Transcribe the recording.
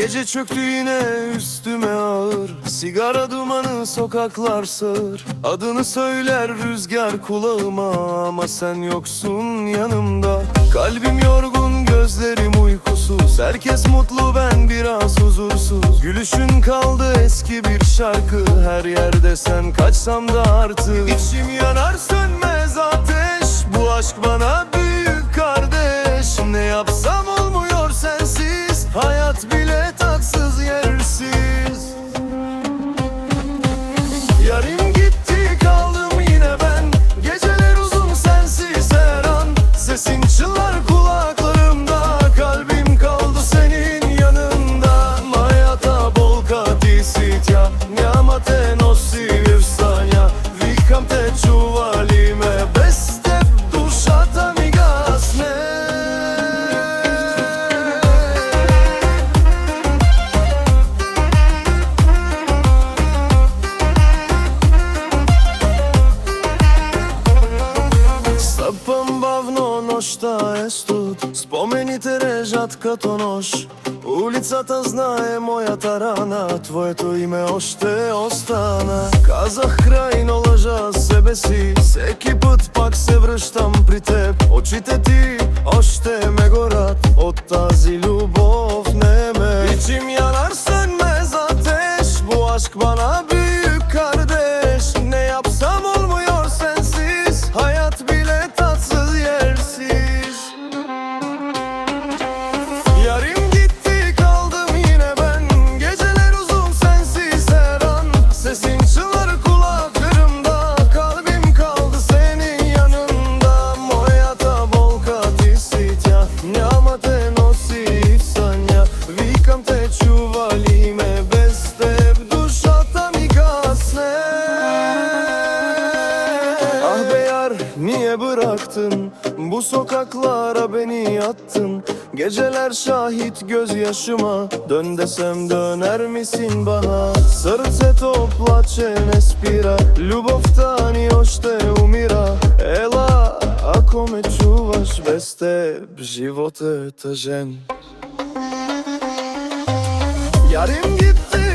Gece çöktü yine üstüme ağır, sigara dumanı, sokaklar sağır. Adını söyler rüzgar kulağıma, ama sen yoksun yanımda. Kalbim yorgun, gözlerim uykusuz, herkes mutlu, ben biraz huzursuz. Gülüşün kaldı eski bir şarkı, her yerde sen, kaçsam da artık. İçim yanar sönmez ateş, bu aşk bana büyük kardeş. Ne yapsam olmuyor sensiz, hayat bile tatsız yersiz. Yarim gitti, kaldım yine ben, geceler uzun sensiz her an. Sesin çınlar kulaklarımda, kalbim kaldı senin yanında. Hayata bol katisitja, няма те носи в сanja. Викам те, чували ме, без теб душата ми гасне. Стъпвам бавно, нощта е студ, спомените режат като нож. Улицата знае моята рана, твоето име още остана. Казах край, но лъжа себе си, всеки път пак се връщам при теб. Очите ти още ме горят, от тази любов не ме. İçim yanar sönmez ateş, bu aşk bana büyük kardeş. Ne yapsam olmuyor sensiz, hayat bile tatsız yersiz. Yarim gitti, kaldım yine ben, geceler uzun sensiz her an. Sesin çınlar kulaklarımda, kalbim kaldı senin yanında. Моята болка ти си тя, няма те носи в сanja. Викам те, чували ме, без теб душата ми гасне. Ah be yar, niye bıraktın bu sokaklara, beni attın? Geceler şahit gözyaşıma, dön desem döner misin bana? Srce topla, че не спира, любовта ни още умира. Ела, ако ме чуваш, без теб живот е тъжен. Yarim gitti,